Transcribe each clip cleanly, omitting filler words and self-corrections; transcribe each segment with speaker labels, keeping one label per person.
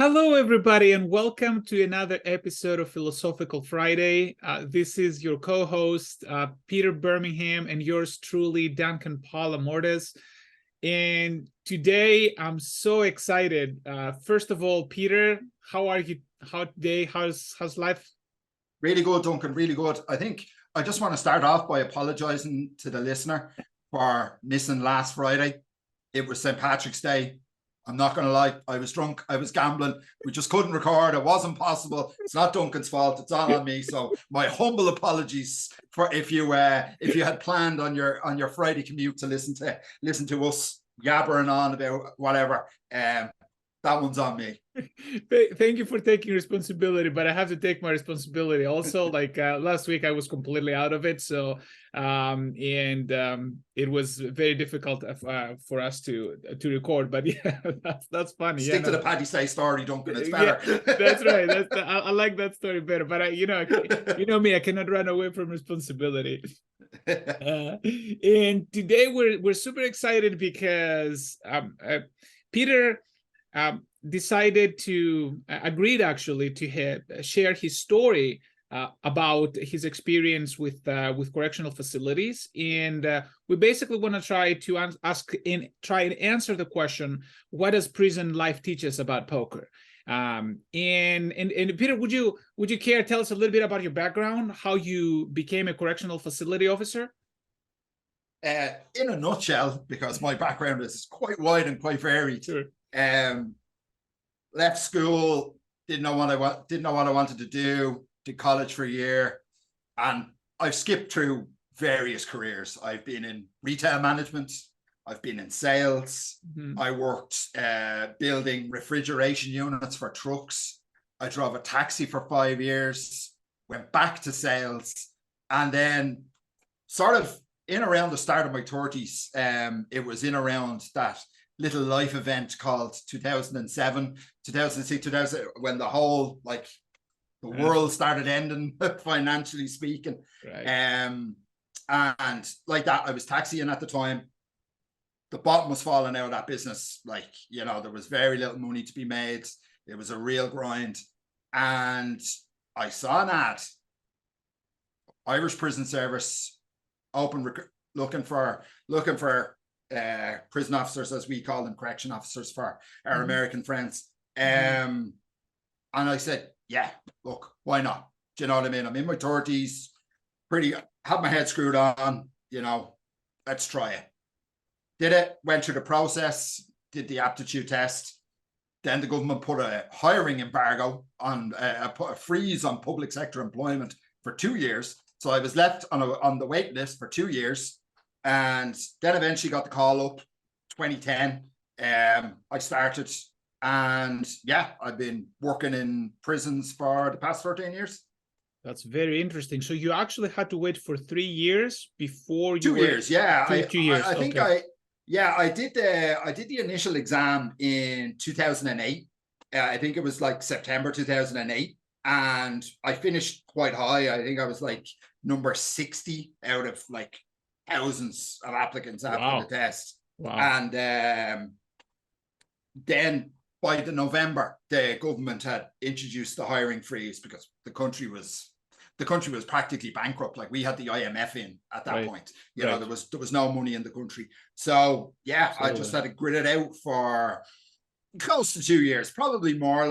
Speaker 1: Hello, everybody, and welcome to another episode of Philosophical Friday. This is your co-host, Peter Birmingham, and yours truly, Duncan Palamordes. And today, I'm so excited. First of all, Peter, how are you? How today? How's life?
Speaker 2: Really good, Duncan, really good. I think I just want to start off by apologizing to the listener for missing last Friday. It was St. Patrick's Day. I'm not going to lie. I was drunk. I was gambling. We just couldn't record. It wasn't possible. It's not Duncan's fault. It's all on me. So my humble apologies for if you had planned on your Friday commute to listen to us yabbering on about whatever. That one's on me.
Speaker 1: Thank you for taking responsibility, but I have to take my responsibility also. Like last week, I was completely out of it. So, it was very difficult for us to record. But yeah, that's funny.
Speaker 2: Stick to the Paddy Say story, Duncan. It's better.
Speaker 1: Yeah, that's right. I like that story better. But you know me, I cannot run away from responsibility. And today we're super excited because Peter decided to agreed actually to share his story about his experience with correctional facilities, and we basically want to try and answer the question, what does prison life teach us about poker? And Peter, would you care to tell us a little bit about your background, how you became a correctional facility officer?
Speaker 2: In a nutshell, because my background is quite wide and quite varied.
Speaker 1: Sure.
Speaker 2: Left school, didn't know what I wanted to do, did college for a year, and I've skipped through various careers. I've been in retail management, I've been in sales, I worked building refrigeration units for trucks, I drove a taxi for 5 years, went back to sales, and then sort of in around the start of my 30s, it was in around that little life event called 2006, when the whole the world started ending, financially speaking.
Speaker 1: Right.
Speaker 2: And like that, I was taxiing at the time. The bottom was falling out of that business. There was very little money to be made. It was a real grind. And I saw an ad, Irish Prison Service, looking for prison officers, as we call them, correction officers for our American friends. And I said, yeah, look, why not? Do you know what I mean? I'm in my 30s, have my head screwed on, let's try it. Did it, went through the process, did the aptitude test. Then the government put a hiring embargo on, put a freeze on public sector employment for 2 years. So I was left on the wait list for 2 years. And then eventually got the call up, 2010. I started, and yeah, I've been working in prisons for the past 13 years.
Speaker 1: That's very interesting. So you actually had to wait for 3 years before you
Speaker 2: 2 years, yeah.
Speaker 1: 2 years.
Speaker 2: I think
Speaker 1: okay.
Speaker 2: I did the initial exam in 2008. I think it was like September 2008, and I finished quite high. I think I was like number 60 out of thousands of applicants after the test.
Speaker 1: Wow.
Speaker 2: And then by the November, the government had introduced the hiring freeze because the country was practically bankrupt. Like, we had the IMF in at that point. There was no money in the country. So yeah, absolutely. I just had to grit it out for close to 2 years, probably more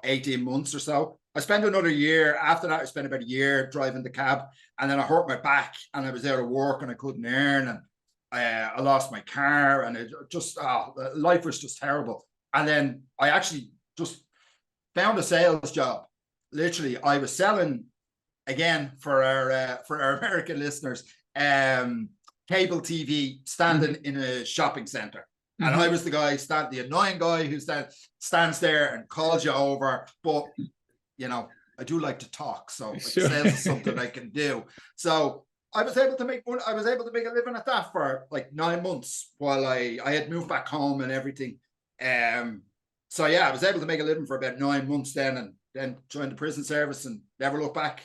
Speaker 2: 18 months or so. I spent another year. After that, I spent about a year driving the cab, and then I hurt my back and I was out of work and I couldn't earn, and I lost my car, and it just, life was just terrible. And then I actually just found a sales job. Literally, I was selling, again, for our American listeners, cable TV, standing in a shopping center. And I was the guy, the annoying guy who stands there and calls you over. But I do like to talk, so sales is something I can do. So I was able to make a living at that for 9 months while I had moved back home and everything. So yeah, I was able to make a living for about 9 months then, and then joined the prison service and never looked back.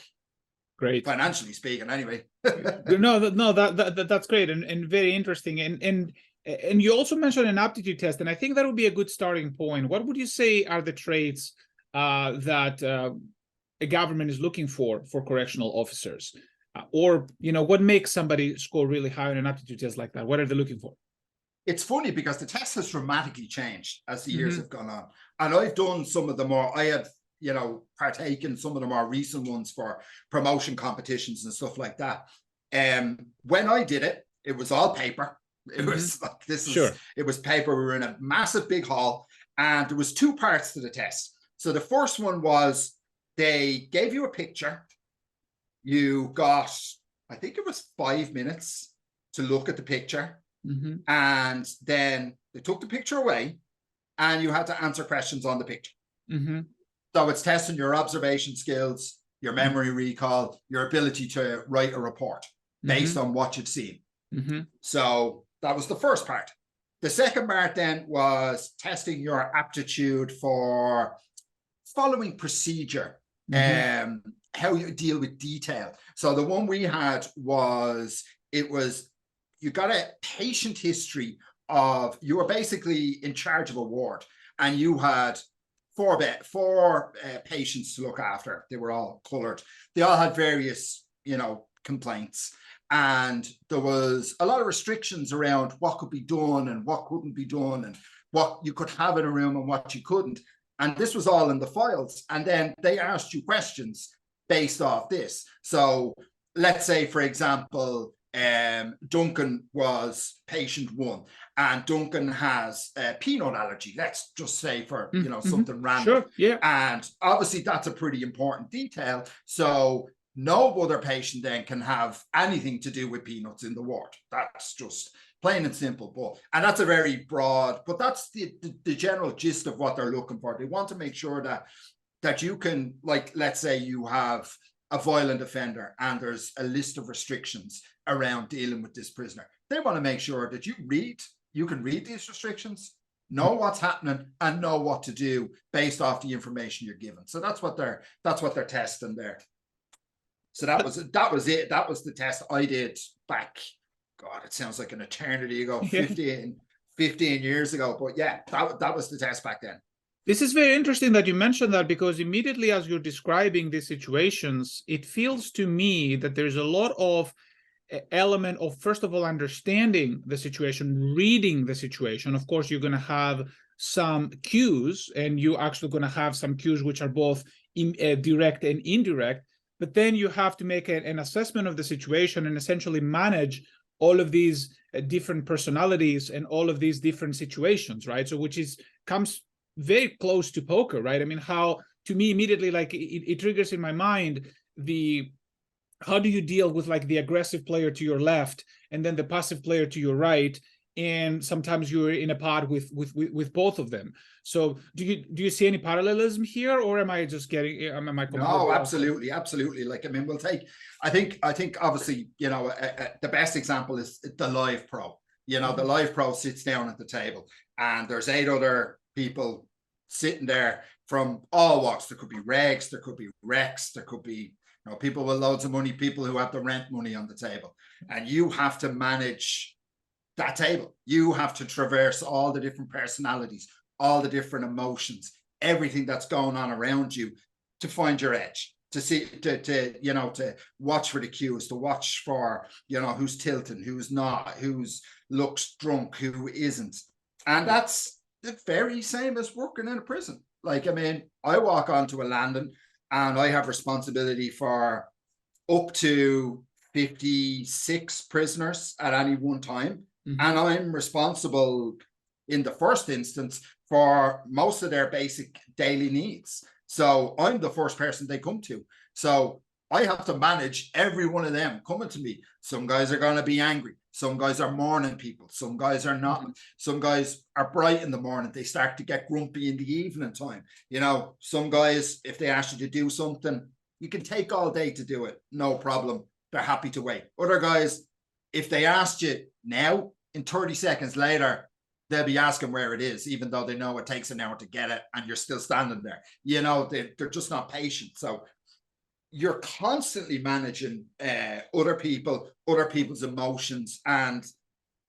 Speaker 1: Great,
Speaker 2: financially speaking, anyway.
Speaker 1: No, that's great and very interesting. And And you also mentioned an aptitude test, and I think that would be a good starting point. What would you say are the traits that a government is looking for correctional officers? Or, what makes somebody score really high on an aptitude test like that? What are they looking for?
Speaker 2: It's funny because the test has dramatically changed as the years have gone on. And I've done some of the more, I had, partaken some of the more recent ones for promotion competitions and stuff like that. When I did it, it was all paper. It was like, it was paper. We were in a massive big hall, and there was two parts to the test. So the first one was they gave you a picture. You got, I think it was 5 minutes to look at the picture. And then they took the picture away and you had to answer questions on the picture. So it's testing your observation skills, your memory recall, your ability to write a report based on what you'd seen. So that was the first part. The second part then was testing your aptitude for following procedure, how you deal with detail. So the one we had was, you got a patient history of, you were basically in charge of a ward, and you had four patients to look after. They were all colored. They all had various, complaints. And there was a lot of restrictions around what could be done and what couldn't be done, and what you could have in a room and what you couldn't. And this was all in the files. And then they asked you questions based off this. So let's say, for example, Duncan was patient 1, and Duncan has a peanut allergy. Let's just say, for something random.
Speaker 1: Sure, yeah.
Speaker 2: And obviously that's a pretty important detail. So no other patient then can have anything to do with peanuts in the ward. That's just plain and simple. And that's a very broad, but that's the general gist of what they're looking for. They want to make sure that you can, like, let's say you have a violent offender and there's a list of restrictions around dealing with this prisoner. They want to make sure that you can read these restrictions, know what's happening, and know what to do based off the information you're given. So that's what they're testing there. So that was it. That was the test I did back, God, it sounds like an eternity ago, 15 years ago. But yeah, that was the test back then.
Speaker 1: This is very interesting that you mentioned that, because immediately as you're describing these situations, it feels to me that there's a lot of element of, first of all, understanding the situation, reading the situation. Of course, you're going to have some cues, and you're actually going to have some cues which are both direct and indirect. But then you have to make an assessment of the situation and essentially manage all of these different personalities and all of these different situations, right? So which comes very close to poker, right? I mean, how, to me, immediately, like, it triggers in my mind how do you deal with, like, the aggressive player to your left and then the passive player to your right, and sometimes you're in a pod with both of them. So do you see any parallelism here, or am I just am I
Speaker 2: no, absolutely. Like, I mean, I think obviously, the best example is the live pro. The live pro sits down at the table, and there's 8 other people sitting there from all walks. There could be regs, there could be recs, there could be people with loads of money, people who have the rent money on the table, and you have to manage that table. You have to traverse all the different personalities, all the different emotions, everything that's going on around you, to find your edge, to see, to watch for the cues, to watch for, who's tilting, who's not, who's looks drunk, who isn't. And that's the very same as working in a prison. Like, I mean, I walk onto a landing and I have responsibility for up to 56 prisoners at any one time. And I'm responsible in the first instance for most of their basic daily needs. So I'm the first person they come to. So I have to manage every one of them coming to me. Some guys are going to be angry. Some guys are morning people. Some guys are not. Some guys are bright in the morning. They start to get grumpy in the evening time. Some guys, if they ask you to do something, you can take all day to do it. No problem. They're happy to wait. Other guys, if they asked you now, in 30 seconds later, they'll be asking where it is, even though they know it takes an hour to get it and you're still standing there. They're just not patient. So you're constantly managing other people's emotions, and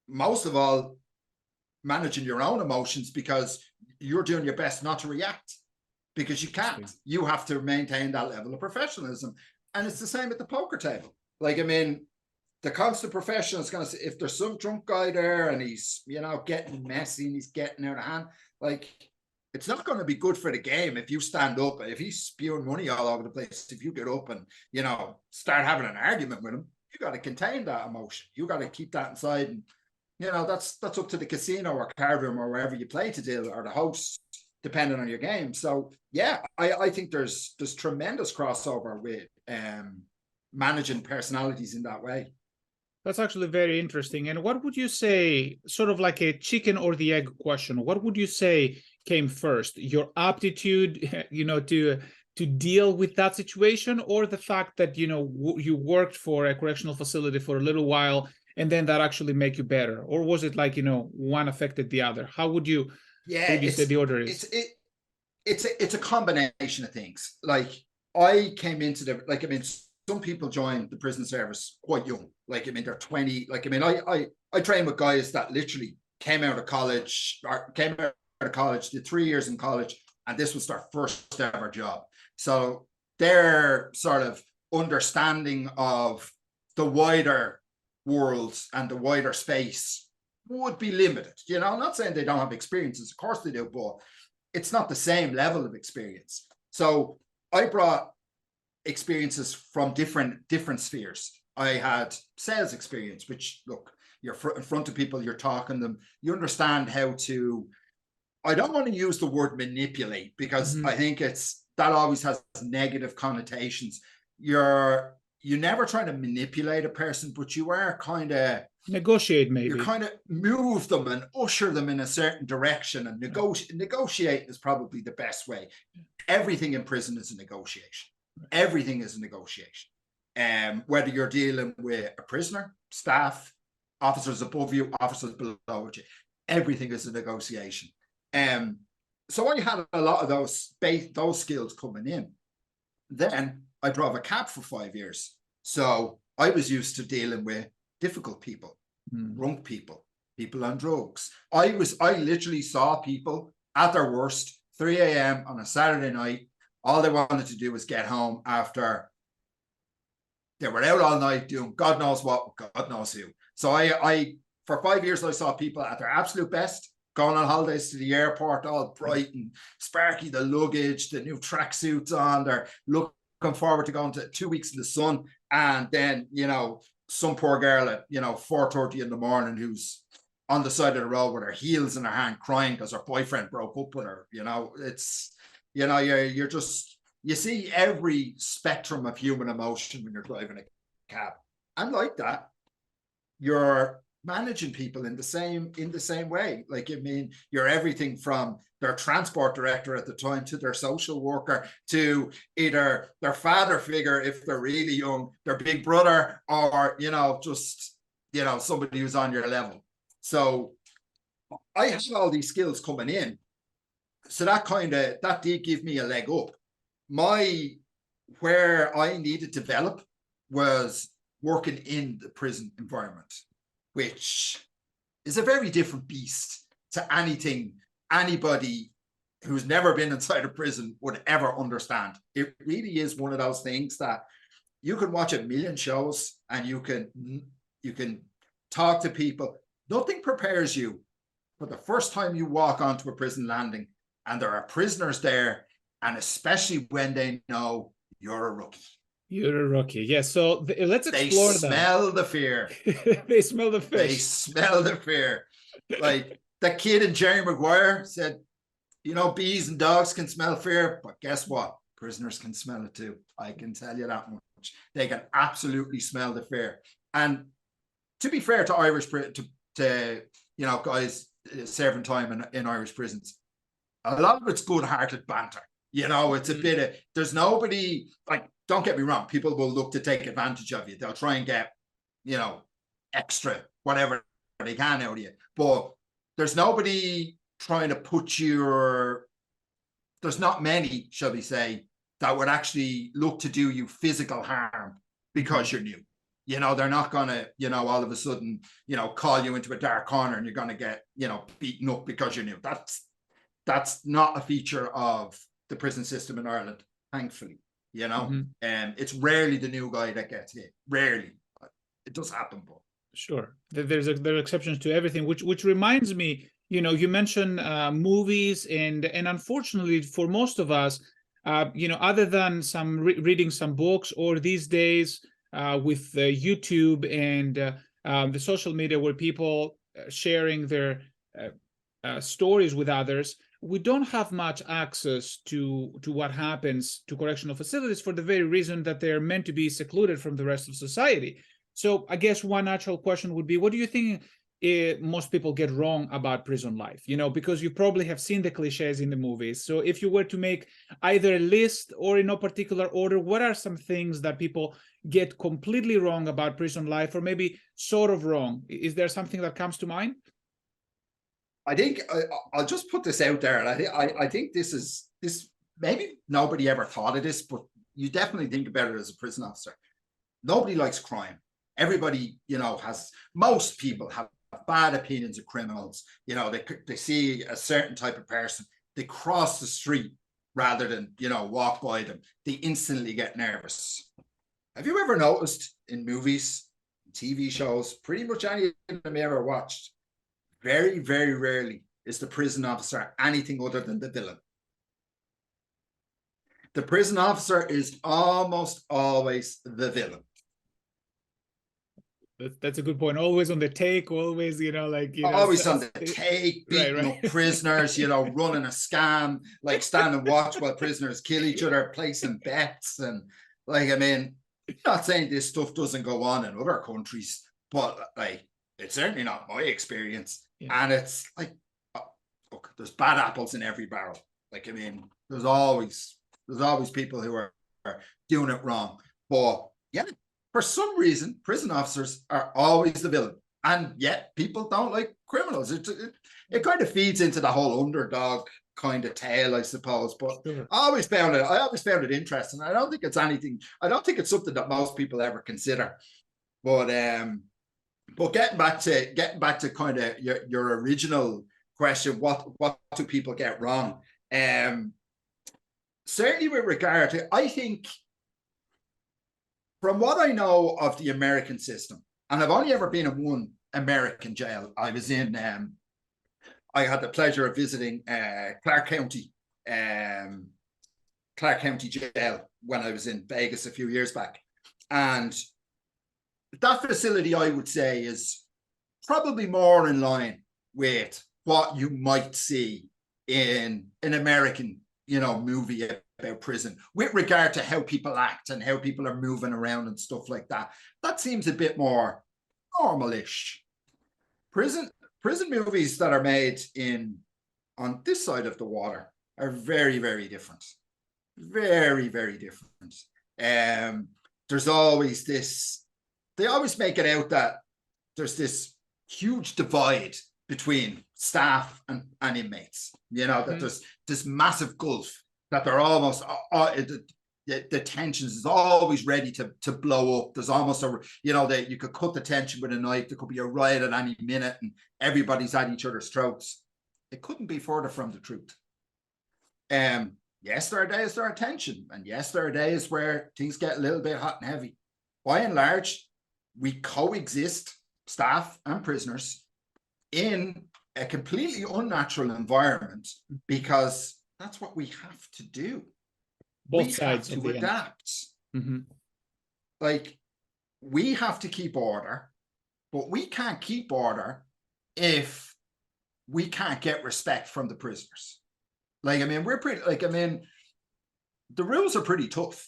Speaker 2: most of all, managing your own emotions because you're doing your best not to react, because you can't. You have to maintain that level of professionalism. And it's the same at the poker table. Like, I mean, the constant professional is going to say, if there's some drunk guy there and he's, you know, getting messy and he's getting out of hand, like, it's not going to be good for the game if you stand up, if he's spewing money all over the place, if you get up and, you know, start having an argument with him, you got to contain that emotion. You got to keep that inside. And, you know, that's up to the casino or card room or wherever you play to deal, or the host, depending on your game. So yeah, I think there's tremendous crossover with managing personalities in that way.
Speaker 1: That's actually very interesting. And what would you say, sort of like a chicken or the egg question, what would you say came first? Your aptitude, you know, to deal with that situation, or the fact that, you know, you worked for a correctional facility for a little while and then that actually make you better? Or was it like, you know, one affected the other? How would you, say the order is?
Speaker 2: It's a combination of things. Like, I came into the, like, I mean, some people join the prison service quite young. Like, I mean, they're 20. Like, I mean, I train with guys that literally came out of college, did 3 years in college, and this was their first ever job. So their sort of understanding of the wider world and the wider space would be limited. You know, I'm not saying they don't have experiences. Of course they do, but it's not the same level of experience. So I brought experiences from different spheres. I had sales experience, which, look, you're in front of people, you're talking to them, you understand how to, I don't want to use the word manipulate, because I think that always has negative connotations. You never try to manipulate a person, but you are kind of
Speaker 1: negotiate, maybe.
Speaker 2: You kind of move them and usher them in a certain direction, and negotiate is probably the best way. Everything in prison is a negotiation. Everything is a negotiation. Whether you're dealing with a prisoner, staff, officers above you, officers below you, everything is a negotiation. So I had a lot of those skills coming in. Then I drove a cab for 5 years. So I was used to dealing with difficult people, drunk people, people on drugs. I literally saw people at their worst, 3 a.m. on a Saturday night. All they wanted to do was get home after they were out all night doing God knows what, God knows who. So I for 5 years, I saw people at their absolute best, going on holidays to the airport, all bright and sparky, the luggage, the new tracksuits on, they're looking forward to going to 2 weeks in the sun. And then, you know, some poor girl at, you know, 4:30 in the morning who's on the side of the road with her heels in her hand crying because her boyfriend broke up with her. You know, it's, you know, you're just, you see every spectrum of human emotion when you're driving a cab. And like that, you're managing people in the same way. Like, I mean, you're everything from their transport director at the time to their social worker to either their father figure if they're really young, their big brother, or, you know, just, you know, somebody who's on your level. So I had all these skills coming in. So that did give me a leg up. Where I needed to develop was working in the prison environment, which is a very different beast to anything anybody who's never been inside a prison would ever understand. It really is one of those things that you can watch a million shows and you can talk to people. Nothing prepares you for the first time you walk onto a prison landing and there are prisoners there, and especially when they know you're a rookie.
Speaker 1: You're a rookie. Yeah. So let's explore that.
Speaker 2: They smell the fear.
Speaker 1: They smell the fish.
Speaker 2: They smell the fear. Like that kid in Jerry Maguire said, you know, bees and dogs can smell fear, but guess what? Prisoners can smell it too. I can tell you that much. They can absolutely smell the fear. And to be fair to Irish, to you know, guys serving time in Irish prisons, a lot of it's good-hearted banter. You know, it's a bit of, there's nobody, like, don't get me wrong, people will look to take advantage of you. They'll try and get, you know, extra, whatever they can out of you. But there's nobody trying to put there's not many, shall we say, that would actually look to do you physical harm because you're new. You know, they're not going to, you know, all of a sudden, you know, call you into a dark corner and you're going to get, you know, beaten up because you're new. That's not a feature of the prison system in Ireland, thankfully, you know. And it's rarely the new guy that gets hit. Rarely. It does happen, but
Speaker 1: sure, there are exceptions to everything, which reminds me, you know, you mentioned movies, and unfortunately for most of us, you know, other than some reading some books, or these days with YouTube and the social media where people sharing their stories with others, we don't have much access to what happens to correctional facilities, for the very reason that they're meant to be secluded from the rest of society. So I guess one natural question would be, what do you think most people get wrong about prison life? You know, because you probably have seen the cliches in the movies. So if you were to make either a list or in no particular order, what are some things that people get completely wrong about prison life, or maybe sort of wrong? Is there something that comes to mind?
Speaker 2: I think I'll just put this out there, and I think this maybe nobody ever thought of this, but you definitely think about it as a prison officer. Nobody likes crime. Everybody, you know, most people have bad opinions of criminals. You know, they see a certain type of person, they cross the street rather than, you know, walk by them. They instantly get nervous. Have you ever noticed in movies, TV shows, pretty much any of them you ever watched, very, very rarely is the prison officer anything other than the villain. The prison officer is almost always the villain.
Speaker 1: That's a good point. Always on the take, always, you know, like, you know,
Speaker 2: always on the take, beating up prisoners, you know, running a scam, like stand and watch while prisoners kill each other, placing bets. And like, I mean, I'm not saying this stuff doesn't go on in other countries, but like, it's certainly not my experience. Yeah. And it's like, look, there's bad apples in every barrel. Like, I mean, there's always people who are doing it wrong. But yeah, for some reason, prison officers are always the villain. And yet people don't like criminals. It kind of feeds into the whole underdog kind of tale, I suppose. But sure. I always found it interesting. I don't think it's something that most people ever consider. But getting back to kind of your original question, what do people get wrong? Certainly with regard to, I think, from what I know of the American system, and I've only ever been in one American jail. I was in, I had the pleasure of visiting Clark County jail when I was in Vegas a few years back. And that facility, I would say, is probably more in line with what you might see in an American, you know, movie about prison, with regard to how people act and how people are moving around and stuff like that. That seems a bit more normal-ish. Prison movies that are made on this side of the water are very, very different. Very, very different. There's always this, they always make it out that there's this huge divide between staff and inmates, you know, that there's this massive gulf, that they're almost, the tensions is always ready to blow up. There's almost a, you know, that you could cut the tension with a knife. There could be a riot at any minute and everybody's at each other's throats. It couldn't be further from the truth. Yes, there are days there are tension, and yes, there are days where things get a little bit hot and heavy. By and large, we coexist, staff and prisoners, in a completely unnatural environment, because that's what we have to do.
Speaker 1: Both sides
Speaker 2: have to adapt. Like, we have to keep order, but we can't keep order if we can't get respect from the prisoners. Like, I mean, the rules are pretty tough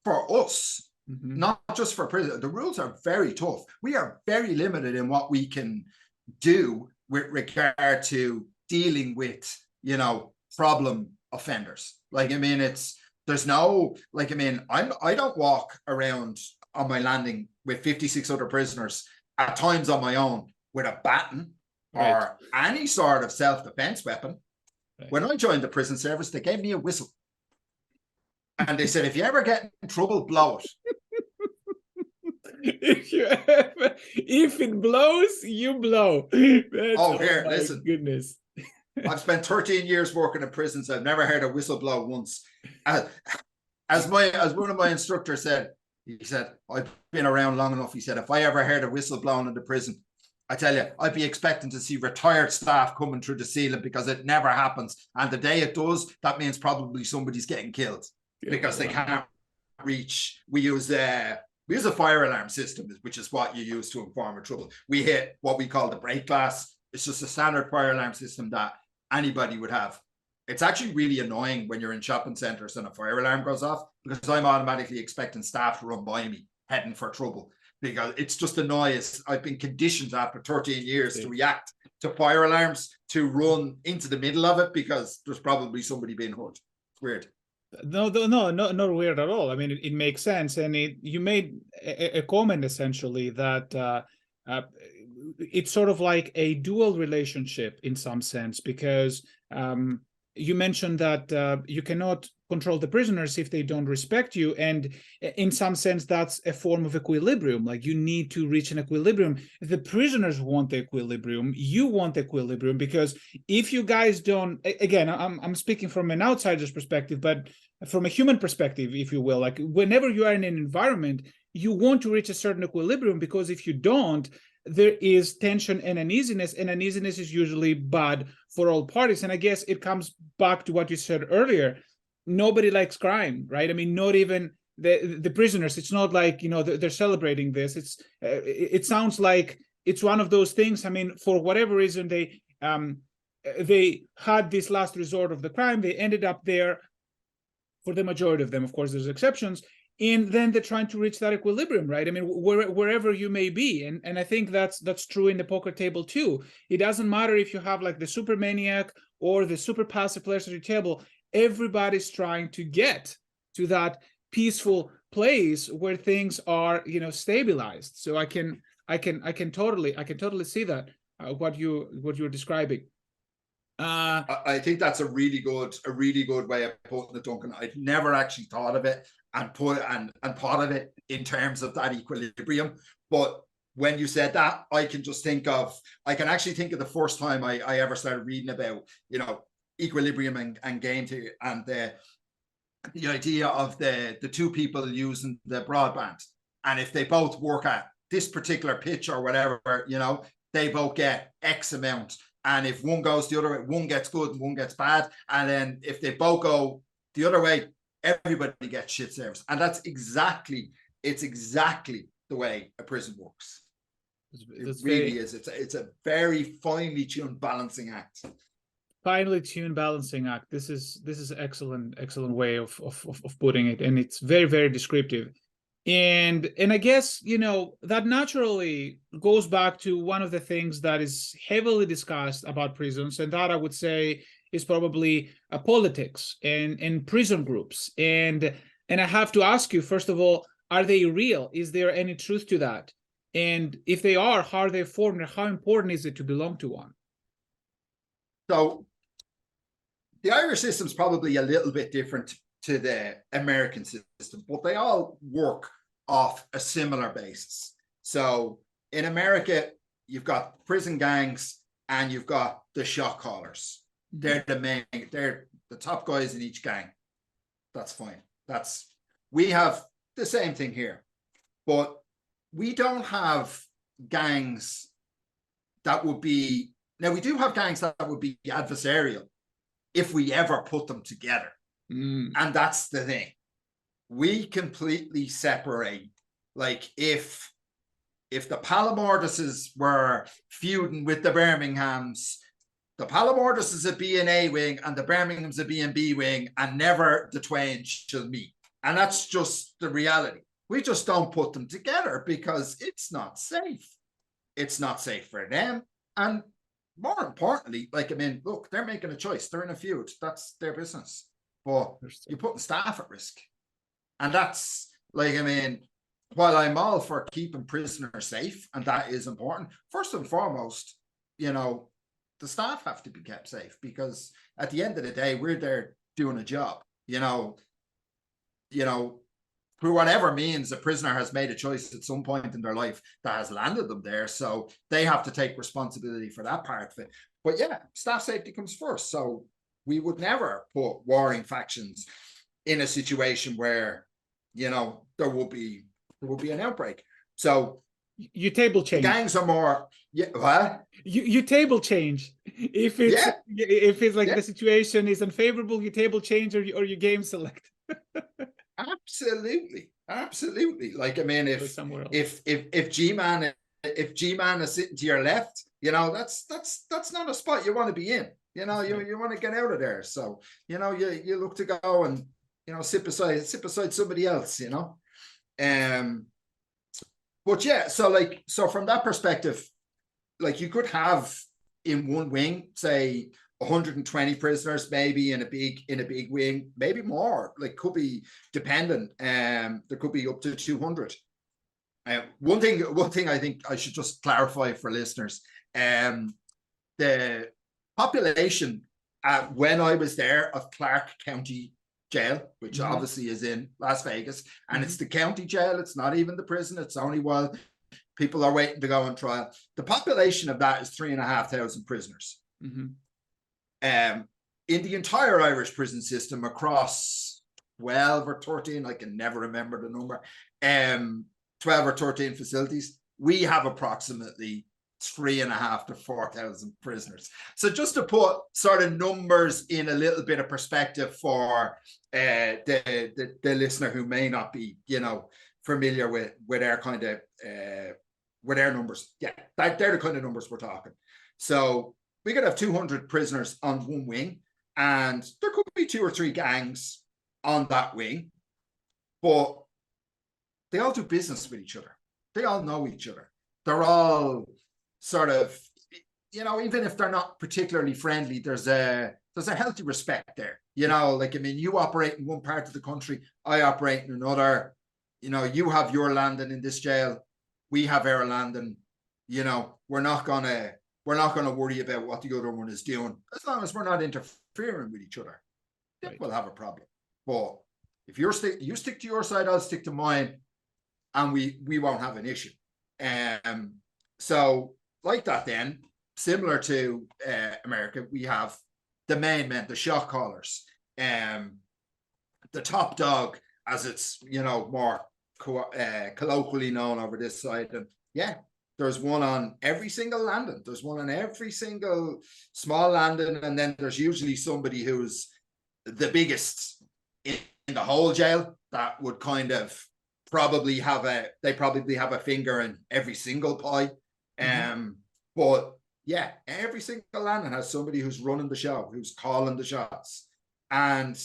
Speaker 2: for us, not just for prisoners. The rules are very tough. We are very limited in what we can do with regard to dealing with, you know, problem offenders. Like, I mean, there's no, like, I mean, I don't walk around on my landing with 56 other prisoners, at times on my own, with a baton or any sort of self-defense weapon. When I joined the prison service, they gave me a whistle. And they said, if you ever get in trouble, blow it.
Speaker 1: If it blows, you blow.
Speaker 2: Oh, here,
Speaker 1: My
Speaker 2: listen.
Speaker 1: goodness.
Speaker 2: I've spent 13 years working in prisons. I've never heard a whistle blow once. As one of my instructors said, he said, I've been around long enough. He said, if I ever heard a whistle blown in the prison, I tell you, I'd be expecting to see retired staff coming through the ceiling, because it never happens. And the day it does, that means probably somebody's getting killed, because they can't reach. We use a fire alarm system, which is what you use to inform of trouble. We hit what we call the break glass. It's just a standard fire alarm system that anybody would have. It's actually really annoying when you're in shopping centers and a fire alarm goes off, because I'm automatically expecting staff to run by me heading for trouble, because it's just a noise. I've been conditioned after 13 years to react to fire alarms, to run into the middle of it, because there's probably somebody being hurt. It's weird.
Speaker 1: No, not weird at all. I mean, it makes sense. And you made a comment essentially that it's sort of like a dual relationship in some sense, because you mentioned that you cannot control the prisoners if they don't respect you, and in some sense that's a form of equilibrium. Like, you need to reach an equilibrium. The prisoners want the equilibrium, you want equilibrium, because if you guys don't, again, I'm speaking from an outsider's perspective, but from a human perspective, if you will, like, whenever you are in an environment, you want to reach a certain equilibrium, because if you don't, there is tension and uneasiness is usually bad for all parties. And I guess it comes back to what you said earlier. Nobody likes crime, right? I mean, not even the prisoners. It's not like, you know, they're celebrating this. It sounds like it's one of those things. I mean, for whatever reason, they had this last resort of the crime. They ended up there. For the majority of them, of course, there's exceptions. And then they're trying to reach that equilibrium, right? I mean, wherever you may be. And I think that's true in the poker table too. It doesn't matter if you have like the super maniac or the super passive players at your table. Everybody's trying to get to that peaceful place where things are, you know, stabilized. So I can totally see that what you're describing.
Speaker 2: I think that's a really good way of putting it, Duncan. I'd never actually thought of it and thought of it in terms of that equilibrium. But when you said that, I can actually think of the first time I ever started reading about, you know, equilibrium and game theory, and the idea of the two people using the broadband. And if they both work at this particular pitch or whatever, you know, they both get X amount. And if one goes the other way, one gets good and one gets bad. And then if they both go the other way, everybody gets shit service. And it's exactly the way a prison works. It really is. It's a very finely tuned balancing act.
Speaker 1: Finely tuned balancing act. This is excellent way of putting it. And it's very, very descriptive. And I guess, you know, that naturally goes back to one of the things that is heavily discussed about prisons, and that I would say is probably politics and prison groups. And I have to ask you, first of all, are they real? Is there any truth to that? And if they are, how are they formed, and how important is it to belong to one?
Speaker 2: So the Irish system is probably a little bit different to the American system, but they all work off a similar basis. So in America, you've got prison gangs and you've got the shot callers. They're the top guys in each gang. That's fine. We have the same thing here, but we don't have gangs that would be, now we do have gangs that would be adversarial if we ever put them together. And that's the thing. We completely separate. Like if the Palomorduses were feuding with the Birminghams, the Palomorduses would be an A wing and the Birminghams would be in B wing, and never the twain shall meet. And that's just the reality. We just don't put them together because it's not safe. It's not safe for them. And more importantly, like, I mean, look, they're making a choice. They're in a feud. That's their business. But you're putting staff at risk. And that's, like, I mean, while I'm all for keeping prisoners safe, and that is important, first and foremost, you know, the staff have to be kept safe, because at the end of the day, we're there doing a job. You know, through whatever means, a prisoner has made a choice at some point in their life that has landed them there. So they have to take responsibility for that part of it. But yeah, staff safety comes first. So we would never put warring factions in a situation where, you know, there will be an outbreak. So
Speaker 1: you table change.
Speaker 2: The gangs are more, yeah, what?
Speaker 1: You table change. If it's like the situation is unfavorable, you table change, or you game select.
Speaker 2: Absolutely. Like, I mean, if G-Man is sitting to your left, you know, that's not a spot you want to be in. You know, you want to get out of there. So, you know, you look to go and, you know, sit beside somebody else, you know. But yeah, so from that perspective, like, you could have in one wing, say 120 prisoners, maybe in a big wing, maybe more, like, could be dependent. There could be up to 200. One thing I think I should just clarify for listeners, the population when I was there of Clark County Jail, which obviously is in Las Vegas, and it's the county jail, it's not even the prison, it's only while people are waiting to go on trial. The population of that is 3,500 prisoners. In the entire Irish prison system across 12 or 13, I can never remember the number, 12 or 13 facilities, we have approximately 3,500 to 4,000 prisoners. So just to put sort of numbers in a little bit of perspective for the listener who may not be, you know, familiar with our kind of with our numbers. Yeah, they're the kind of numbers we're talking. So we could have 200 prisoners on one wing, and there could be 2 or 3 gangs on that wing, but they all do business with each other. They all know each other. They're all sort of, you know, even if they're not particularly friendly, there's a healthy respect there. You know, like, I mean, you operate in one part of the country, I operate in another. You know, you have your landing in this jail, we have our landing. You know, we're not gonna worry about what the other one is doing, as long as we're not interfering with each other. I think we'll have a problem. But if you stick to your side, I'll stick to mine, and we won't have an issue. So like that, then, similar to America, we have the main men, the shot callers, the top dog, as it's, you know, more colloquially known over this side. And yeah, there's one on every single landing. There's one on every single small landing, and then there's usually somebody who's the biggest in the whole jail that would kind of probably have a finger in every single pie. But yeah, every single landing has somebody who's running the show, who's calling the shots. And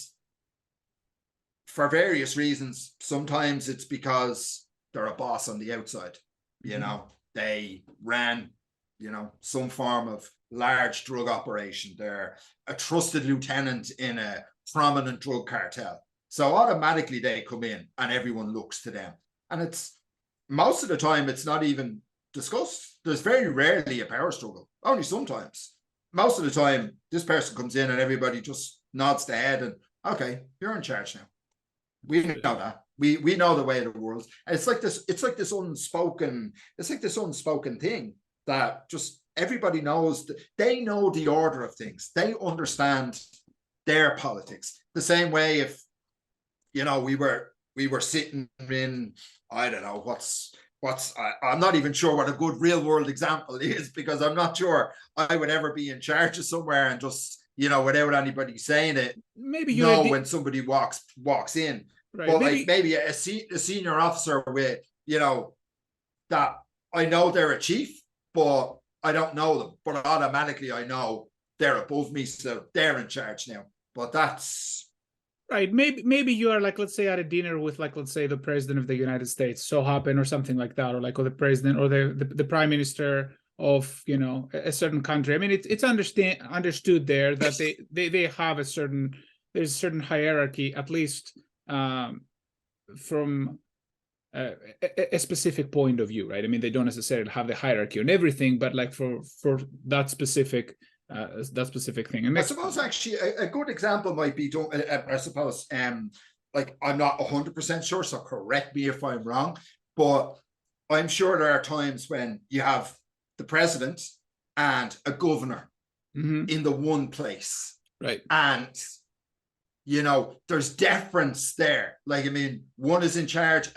Speaker 2: for various reasons, sometimes it's because they're a boss on the outside. You know, they ran, you know, some form of large drug operation. They're a trusted lieutenant in a prominent drug cartel. So automatically they come in and everyone looks to them. And it's, most of the time, it's not even discussed. There's very rarely a power struggle, only sometimes. Most of the time, this person comes in and everybody just nods their head and, okay, you're in charge now. We know that. We know the way of the world. And it's like this unspoken thing that just everybody knows. That they know the order of things. They understand their politics. The same way, if, you know, we were sitting in, I don't know, I'm not even sure what a good real world example is, because I'm not sure I would ever be in charge of somewhere and just, you know, without anybody saying it,
Speaker 1: maybe you
Speaker 2: know when somebody walks in.
Speaker 1: Right.
Speaker 2: But maybe a senior officer with, you know, that I know they're a chief, but I don't know them. But automatically I know they're above me, so they're in charge now. But that's
Speaker 1: right. Maybe you are, like, let's say, at a dinner with, like, let's say, the president of the United States, so happen, or something like that, or like, or the president, or the prime minister of, you know, a certain country. I mean, it's understood there that they have there's a certain hierarchy, at least from a specific point of view, right? I mean, they don't necessarily have the hierarchy on everything, but like for that specific thing. And
Speaker 2: I suppose actually a good example might be, I suppose, like, I'm not 100% sure, so correct me if I'm wrong, but I'm sure there are times when you have the president and a governor in the one place.
Speaker 1: Right.
Speaker 2: And, you know, there's deference there. Like, I mean, one is in charge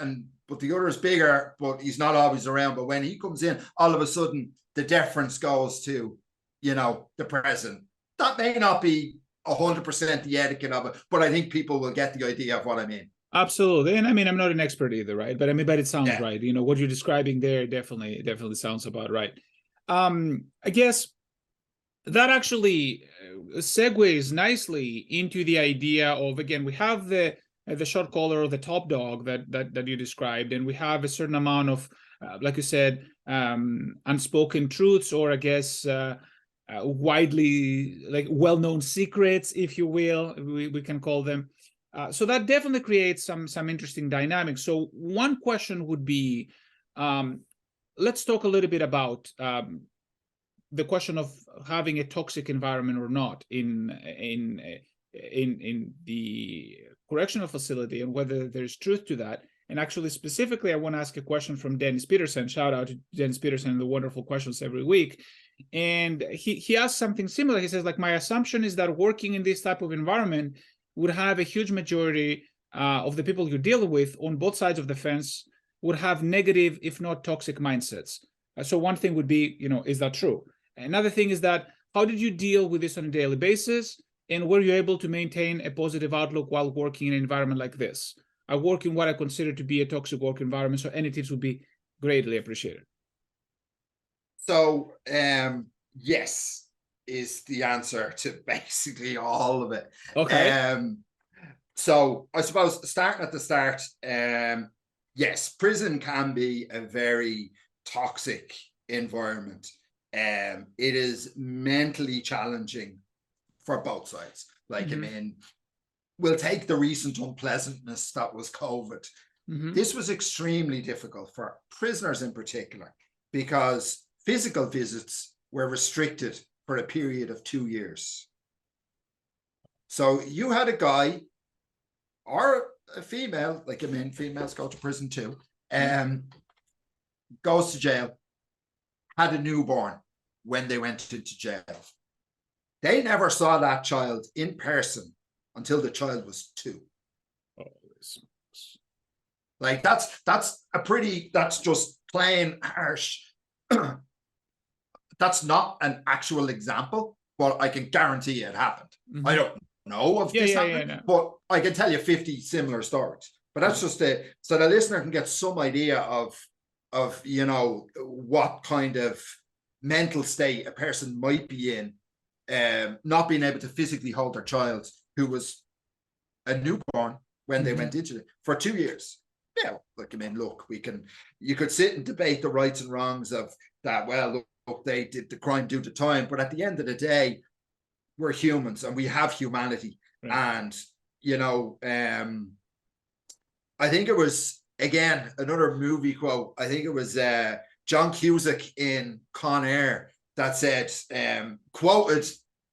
Speaker 2: but the other is bigger, but he's not always around. But when he comes in, all of a sudden the deference goes to, you know, the president. That may not be 100% the etiquette of it, but I think people will get the idea of what I mean.
Speaker 1: Absolutely. And I mean, I'm not an expert either, right? But I mean, but it sounds right. You know, what you're describing there definitely sounds about right. I guess that actually segues nicely into the idea of, again, we have the shot caller or the top dog that you described, and we have a certain amount of, like you said, unspoken truths, or I guess widely, like, well-known secrets, if you will, we can call them. So that definitely creates some interesting dynamics. So one question would be, let's talk a little bit about the question of having a toxic environment or not in the correctional facility, and whether there's truth to that. And actually, specifically, I want to ask a question from Dennis Peterson. Shout out to Dennis Peterson and the wonderful questions every week. And he asked something similar. He says, like, my assumption is that working in this type of environment would have a huge majority of the people you deal with on both sides of the fence would have negative, if not toxic, mindsets. So one thing would be, you know, is that true? Another thing is that, how did you deal with this on a daily basis? And were you able to maintain a positive outlook while working in an environment like this? I work in what I consider to be a toxic work environment, so any tips would be greatly appreciated.
Speaker 2: So, yes, is the answer to basically all of it.
Speaker 1: Okay.
Speaker 2: So I suppose starting at the start, yes, prison can be a very toxic environment. It is mentally challenging for both sides. Like, I mean, we'll take the recent unpleasantness that was COVID. This was extremely difficult for prisoners in particular, because physical visits were restricted for a period of 2 years. So you had a guy or a female, like, I mean, females go to prison too, goes to jail, had a newborn when they went into jail. They never saw that child in person until the child was 2. Like, that's just plain harsh. That's not an actual example, but I can guarantee it happened. I don't know of this happening, but I can tell you 50 similar stories. But that's just it, so the listener can get some idea of, you know, what kind of mental state a person might be in, not being able to physically hold their child who was a newborn when they went into it for 2 years. Yeah, like, I mean, look, you could sit and debate the rights and wrongs of that. Well, look, they did the crime due to time, but at the end of the day, we're humans and we have humanity. And, you know, I think it was, again, another movie quote. I think it was John Cusack in Con Air that said, quoted,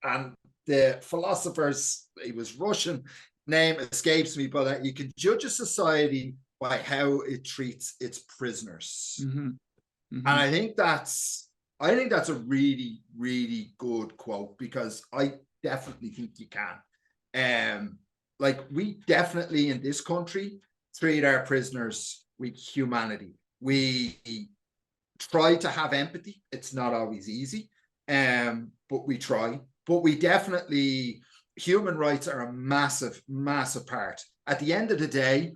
Speaker 2: and the philosopher's, he was Russian, name escapes me, but you can judge a society by how it treats its prisoners. And I think that's a really, really good quote, because I definitely think you can. Like, we definitely in this country treat our prisoners with humanity. We try to have empathy. It's not always easy, but we try. But we definitely, human rights are a massive, massive part. At the end of the day,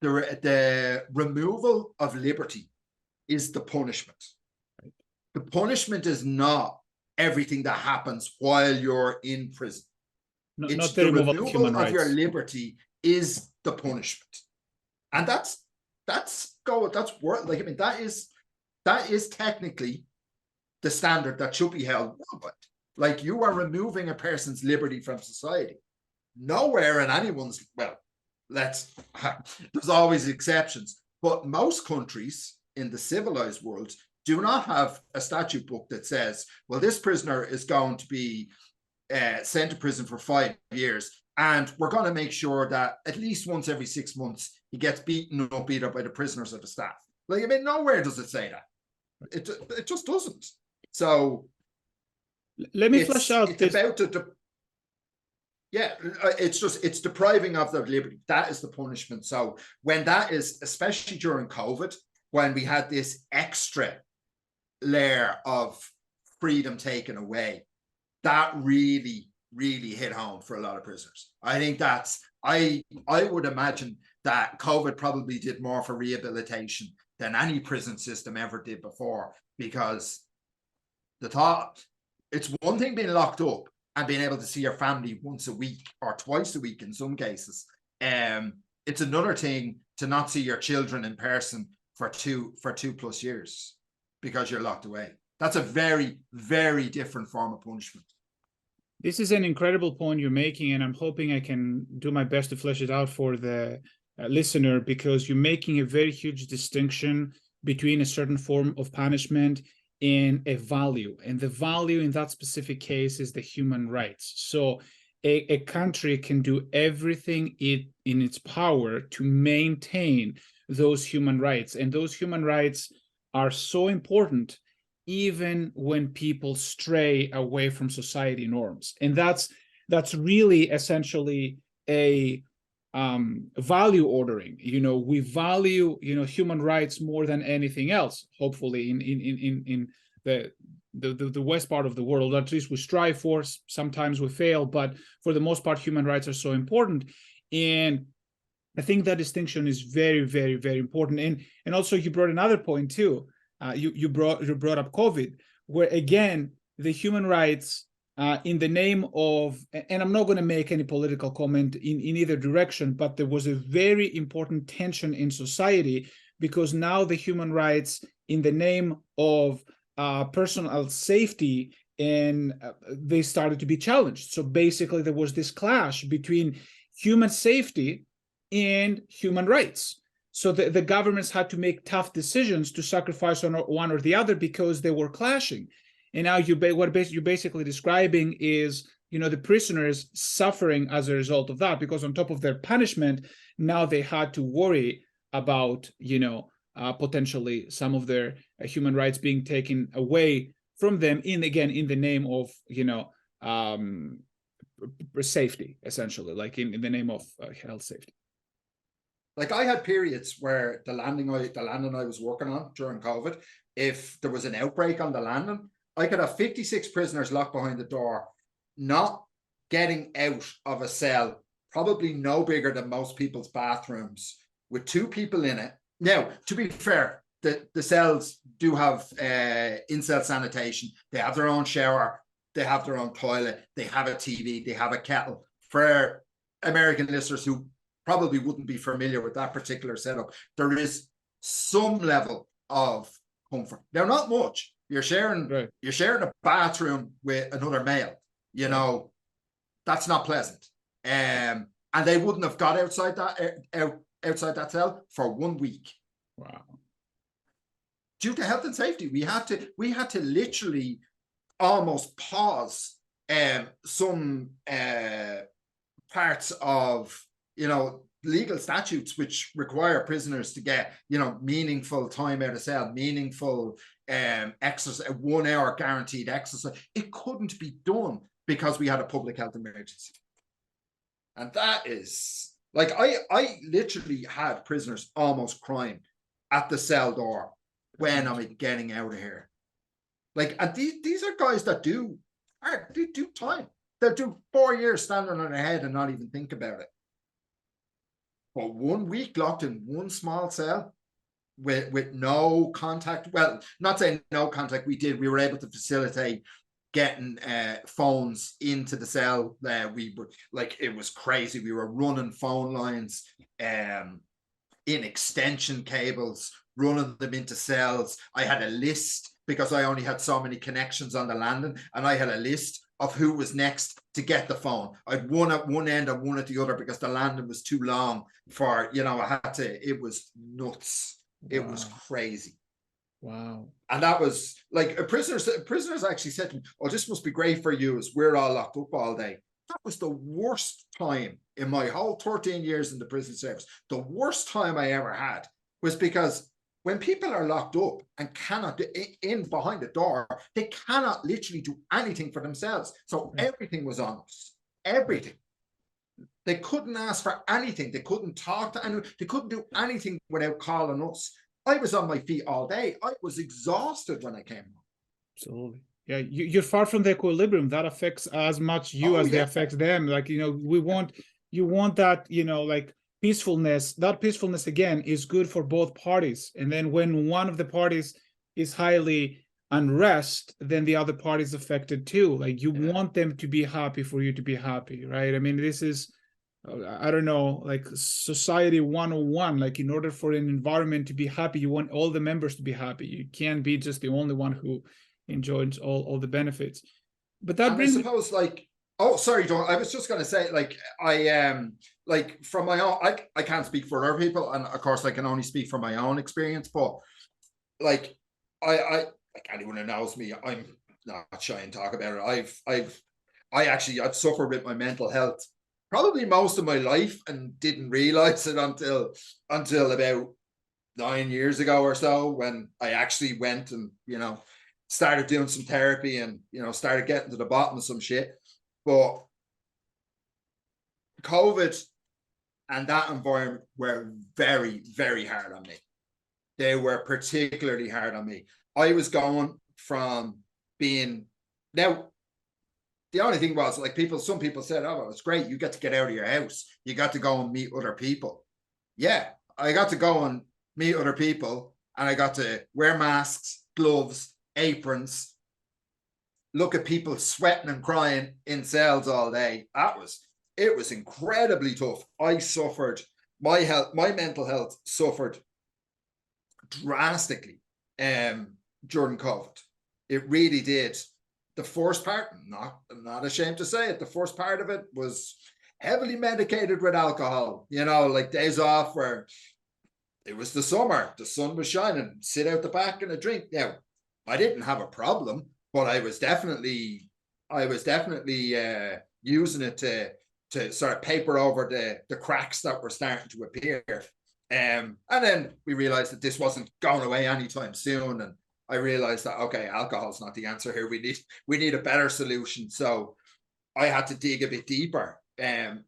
Speaker 2: the removal of liberty is the punishment. The punishment is not everything that happens while you're in prison. It's the removal of your liberty is the punishment. And that's worth, like, I mean, that is technically the standard that should be held. But, like, you are removing a person's liberty from society. Nowhere in anyone's, well, there's always exceptions, but most countries in the civilized world do not have a statute book that says, well, this prisoner is going to be sent to prison for 5 years, And we're going to make sure that at least once every 6 months, he gets beaten up by the prisoners or the staff. Like, I mean, nowhere does it say that. It just doesn't. So
Speaker 1: let me flesh out
Speaker 2: it's about it's depriving of their liberty. That is the punishment. So when that is, especially during COVID, when we had this extra layer of freedom taken away, that really hit home for a lot of prisoners. I think I would imagine that COVID probably did more for rehabilitation than any prison system ever did before, because it's one thing being locked up and being able to see your family once a week or twice a week in some cases. It's another thing to not see your children in person for 2+ years because you're locked away. That's a very, very different form of punishment.
Speaker 1: This is an incredible point you're making, and I'm hoping I can do my best to flesh it out for the listener, because you're making a very huge distinction between a certain form of punishment and a value. And the value in that specific case is the human rights. So a country can do everything in its power to maintain those human rights. And those human rights are so important even when people stray away from society norms. And that's really essentially a value ordering. We value human rights more than anything else, hopefully, in the west part of the world. At least we strive for. Sometimes we fail, but for the most part, human rights are so important. And I think that distinction is very, very, very important. And also, you brought another point too. You brought up COVID, where again the human rights in the name of, and I'm not going to make any political comment in either direction, but there was a very important tension in society, because now the human rights in the name of personal safety, and they started to be challenged. So basically there was this clash between human safety and human rights. So the governments had to make tough decisions to sacrifice on one or the other because they were clashing. And now what you're basically describing is, the prisoners suffering as a result of that, because on top of their punishment, now they had to worry about, potentially some of their human rights being taken away from them in the name of, safety, essentially, like in the name of health safety.
Speaker 2: Like, I had periods where the landing I was working on during COVID, if there was an outbreak on the landing, I could have 56 prisoners locked behind the door, not getting out of a cell, probably no bigger than most people's bathrooms, with 2 people in it. Now, to be fair, the cells do have in-cell sanitation. They have their own shower, they have their own toilet, they have a TV, they have a kettle. For American listeners who probably wouldn't be familiar with that particular setup, there is some level of comfort. Now, not much. You're sharing a bathroom with another male. That's not pleasant. And they wouldn't have got outside that cell for 1 week.
Speaker 1: Wow.
Speaker 2: Due to health and safety, we had to literally almost pause some parts of legal statutes which require prisoners to get meaningful time out of cell, meaningful exercise, 1 hour guaranteed exercise. It couldn't be done because we had a public health emergency. And that is, like, I literally had prisoners almost crying at the cell door, when am I getting out of here? Like, and these are guys that do time. They'll do 4 years standing on their head and not even think about it. But 1 week locked in one small cell with no contact. Well, not saying no contact. We were able to facilitate getting phones into the cell. We were, like, it was crazy. We were running phone lines in extension cables, running them into cells. I had a list, because I only had so many connections on the landing, and I had a list of who was next to get the phone. I'd one at one end and one at the other, because the landing was too long for, I had to, it was nuts. Wow. It was crazy.
Speaker 1: Wow.
Speaker 2: And that was like, prisoners actually said to me, "Oh, this must be great for you, as we're all locked up all day." that was the worst time in my whole 13 years in the prison service. The worst time I ever had was because when people are locked up and cannot in behind the door, they cannot literally do anything for themselves. So everything was on us. Everything. They couldn't ask for anything. They couldn't talk to anyone. They couldn't do anything without calling us. I was on my feet all day. I was exhausted when I came home.
Speaker 1: Absolutely. Yeah, you're far from the equilibrium that affects as much you as they affect them. Like, you want that, like peacefulness. That peacefulness again is good for both parties. And then when one of the parties is highly unrest, then the other party is affected too. Like you want them to be happy for you to be happy, right? I mean, this is, I don't know, like society 101. Like in order for an environment to be happy, you want all the members to be happy. You can't be just the only one who enjoys all the benefits. But that brings,
Speaker 2: I suppose, like, oh, sorry, Don. I was just going to say, like, like from my own, I can't speak for other people, and of course I can only speak from my own experience, but like like anyone who knows me, I'm not shy and talk about it. I've suffered with my mental health probably most of my life and didn't realize it until about 9 years ago or so, when I actually went and started doing some therapy and started getting to the bottom of some shit. But COVID and that environment were very, very hard on me. They were particularly hard on me. I was going from being, now the only thing was, like, some people said, oh, well, it's great, you get to get out of your house, you got to go and meet other people. Yeah, I got to go and meet other people, and I got to wear masks, gloves, aprons, look at people sweating and crying in cells all day. It was incredibly tough. I suffered, my mental health suffered drastically during COVID. It really did. The first part, I'm not ashamed to say it, the first part of it was heavily medicated with alcohol, like days off where it was the summer, the sun was shining, sit out the back and a drink. Now, I didn't have a problem, but I was definitely using it to sort of paper over the cracks that were starting to appear. And then we realized that this wasn't going away anytime soon. And I realized that, okay, alcohol's not the answer here. We need a better solution. So I had to dig a bit deeper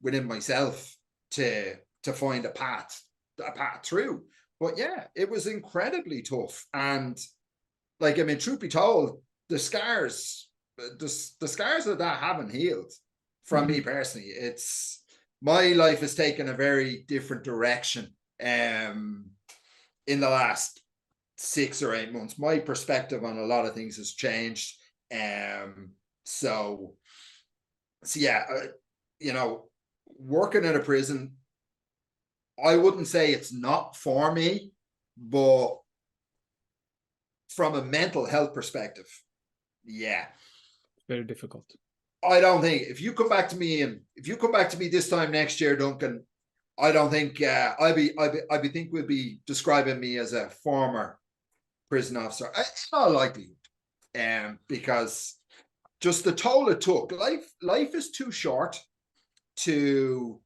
Speaker 2: within myself to find a path through. But yeah, it was incredibly tough. And like, I mean, truth be told, the scars of that haven't healed from me personally. It's, my life has taken a very different direction in the last 6 or 8 months. My perspective on a lot of things has changed. So yeah, working in a prison, I wouldn't say it's not for me, but from a mental health perspective, yeah,
Speaker 1: very difficult.
Speaker 2: I don't think, if you come back to me this time next year, Duncan, I don't think we'll be describing me as a former prison officer. It's not likely, because just the toll it took. Life is too short to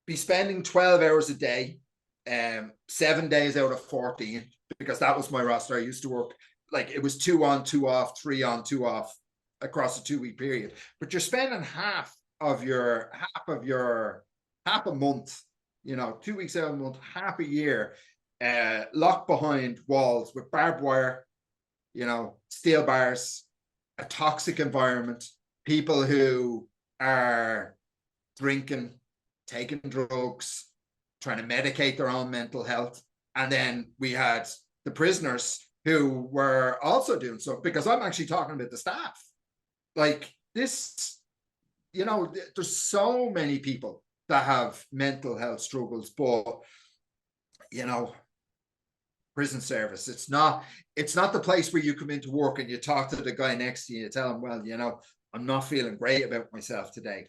Speaker 2: be spending 12 hours a day, 7 days out of 14, because that was my roster. I used to work, like, it was 2 on, 2 off, 3 on, 2 off across a 2-week period. But you're spending half a month, 2 weeks out of a month, half a year, locked behind walls with barbed wire, steel bars, a toxic environment, people who are drinking, taking drugs, trying to medicate their own mental health. And then we had the prisoners who were also doing stuff, because I'm actually talking about the staff. Like this, there's so many people that have mental health struggles, but prison service, it's not the place where you come into work and you talk to the guy next to you, you tell him, well, I'm not feeling great about myself today.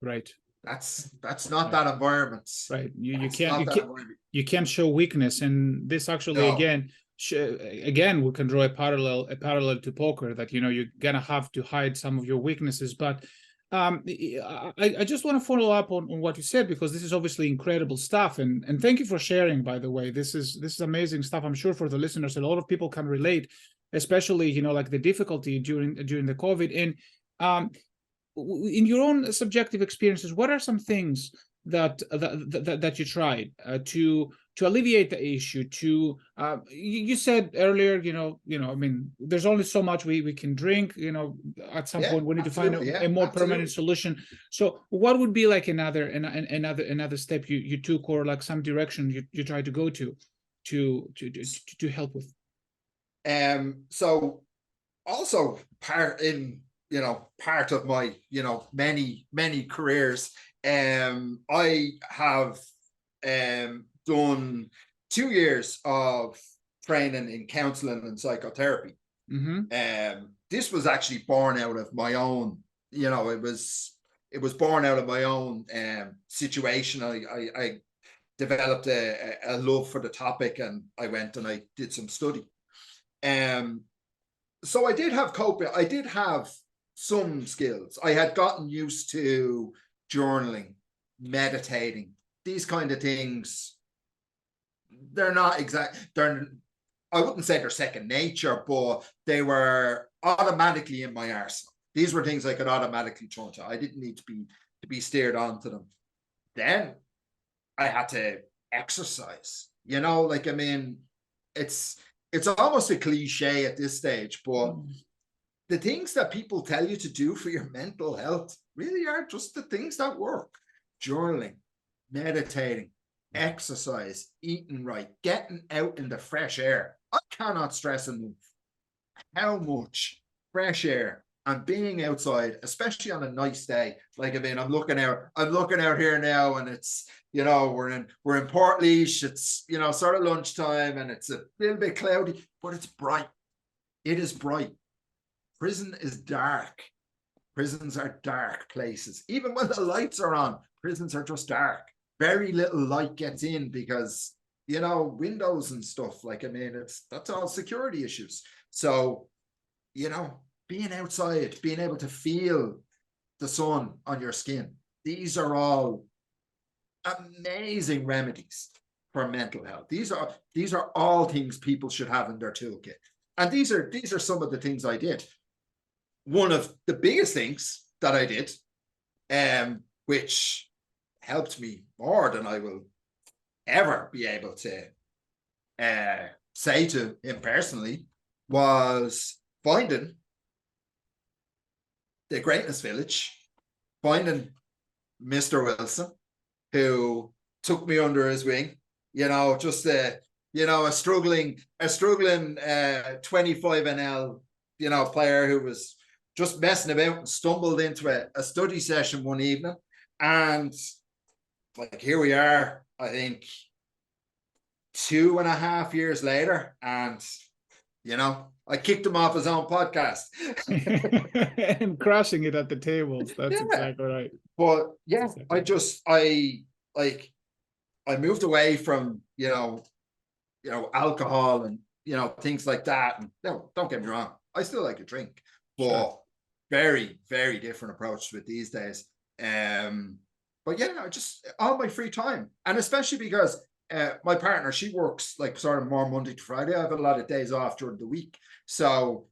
Speaker 1: Right.
Speaker 2: That's not that environment.
Speaker 1: Right. You can't show weakness. And this actually, again, we can draw a parallel to poker, that, you're going to have to hide some of your weaknesses. But I just want to follow up on what you said, because this is obviously incredible stuff, and thank you for sharing, by the way. This is amazing stuff. I'm sure for the listeners, a lot of people can relate, especially, you know, like the difficulty during the COVID. And in your own subjective experiences, what are some things that you tried to alleviate the issue? You said earlier, I mean, there's only so much we can drink. You know, at some point we need to find a more permanent solution. So, what would be like another step you took, or like some direction you tried to go to help with?
Speaker 2: So also part of my many careers, I have done 2 years of training in counseling and psychotherapy. This was actually born out of my own, it was born out of my own situation. I developed a love for the topic, and I went and I did some study. So I did have some skills. I had gotten used to journaling, meditating, these kind of things. They're not I wouldn't say they're second nature, but they were automatically in my arsenal. These were things I could automatically turn to. I didn't need to be steered onto them. Then I had to exercise, I mean, it's almost a cliche at this stage, but the things that people tell you to do for your mental health really are just the things that work. Journaling, meditating, exercise, eating right, getting out in the fresh air. I cannot stress enough how much fresh air and being outside, especially on a nice day. Like, I mean, I'm looking out here now, and it's, we're in Portlaoise. It's, sort of lunchtime, and it's a little bit cloudy, but it's bright. It is bright. Prison is dark. Prisons are dark places. Even when the lights are on, prisons are just dark. Very little light gets in because, windows and stuff. Like, I mean, that's all security issues. So, being outside, being able to feel the sun on your skin, these are all amazing remedies for mental health. These are all things people should have in their toolkit. And these are some of the things I did. One of the biggest things that I did, which helped me more than I will ever be able to say to him personally, was finding the Greatness Village, finding Mr. Wilson, who took me under his wing, just a struggling 25 NL, player who was just messing about and stumbled into a study session one evening. And like, here we are, I think 2.5 years later, and I kicked him off his own podcast
Speaker 1: and crushing it at the tables. That's exactly right.
Speaker 2: But yeah, exactly. I moved away from alcohol and things like that. And no, don't get me wrong, I still like to drink, but very, very different approach to it these days. But yeah, just all my free time, and especially because my partner, she works like sort of more Monday to Friday. I have a lot of days off during the week, so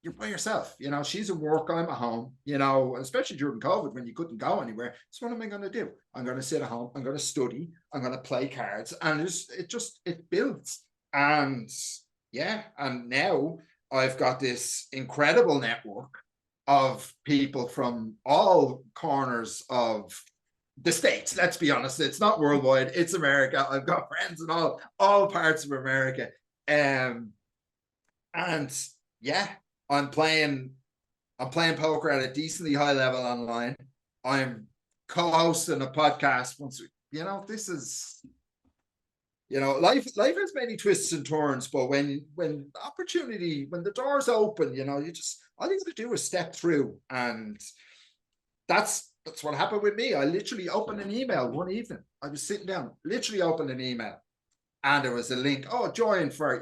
Speaker 2: you're by yourself. She's at work, I'm at home. Especially during COVID when you couldn't go anywhere. So what am I going to do? I'm going to sit at home. I'm going to study. I'm going to play cards, and it builds. And yeah, and now I've got this incredible network of people from all corners of the States. Let's be honest, it's not worldwide, it's America. I've got friends in all parts of America. And yeah, I'm playing poker at a decently high level online. I'm co-hosting a podcast once this is life has many twists and turns, but when the doors open, all you got to do is step through. And that's what happened with me. I literally opened an email one evening. I was sitting down, literally opened an email, and there was a link. Oh, join for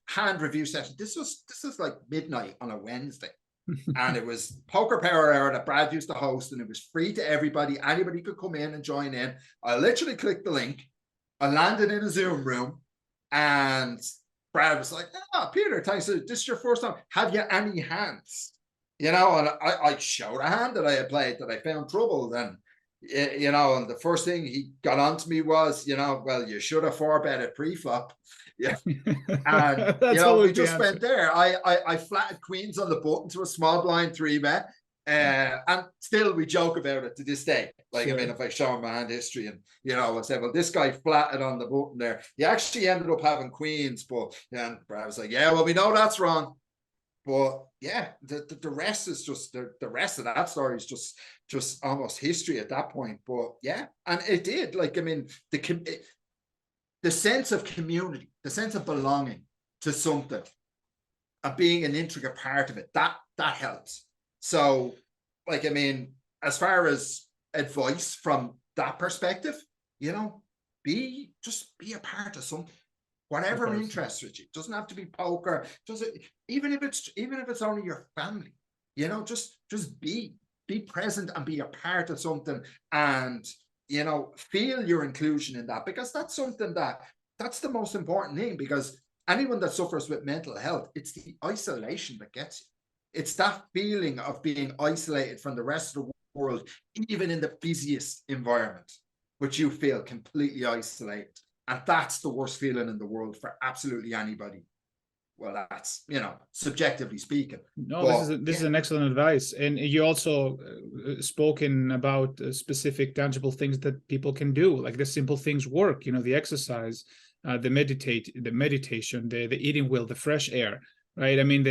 Speaker 2: hand review session. This was like midnight on a Wednesday. And it was Poker Power Hour that Brad used to host, and it was free to everybody. Anybody could come in and join in. I literally clicked the link. I landed in a Zoom room, and Brad was like, "Ah, Peter, thanks. This is your first time. Have you any hands?" And I showed a hand that I had played that I found trouble. Then, and the first thing he got on to me was, well, you should have 4-betted pre-flop. Yeah. And we just went there. I flatted queens on the button to a small blind 3-bet. And still we joke about it to this day. Like, sure. I mean, if I show him my hand history and, I say, well, this guy flatted on the button there. He actually ended up having queens, but and I was like, yeah, well, we know that's wrong. But yeah, the rest is just the rest of that story is just almost history at that point. But yeah, and it did. Like, I mean, the sense of community, the sense of belonging to something, and being an intricate part of it, that helps. So, like, I mean, as far as advice from that perspective, be a part of something. Whatever interests you. It doesn't have to be poker. Even if it's only your family, just be present and be a part of something, and feel your inclusion in that, because that's something that's the most important thing. Because anyone that suffers with mental health, it's the isolation that gets you. It's that feeling of being isolated from the rest of the world, even in the busiest environment, which you feel completely isolated. And that's the worst feeling in the world for absolutely anybody. Well, that's, subjectively speaking.
Speaker 1: No, but this is an excellent advice. And you also spoken about specific tangible things that people can do, like the simple things work, the exercise, the meditation, the eating well, the fresh air, right? I mean,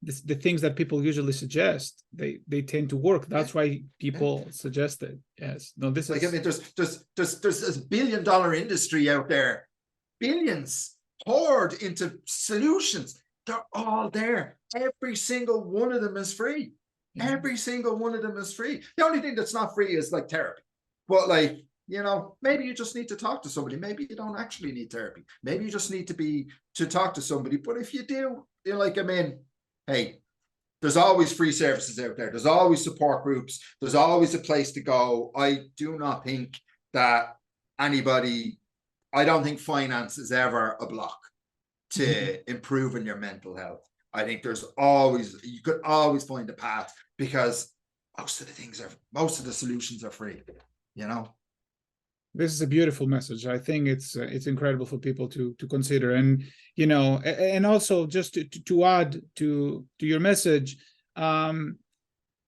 Speaker 1: the things that people usually suggest, they tend to work. That's why people suggest it. Yes. No, this is,
Speaker 2: I mean, there's this $1 billion industry out there, billions poured into solutions. They're all there. Every single one of them is free. Every single one of them is free. The only thing that's not free is like therapy. But like, maybe you just need to talk to somebody. Maybe you don't actually need therapy. Maybe you just need to talk to somebody. But if you do, I mean, hey, there's always free services out there. There's always support groups. There's always a place to go. I do not think that I don't think finance is ever a block to improving your mental health. I think you could always find a path, because most of the solutions are free,
Speaker 1: This is a beautiful message. I think it's incredible for people to consider, and and also just to add to your message,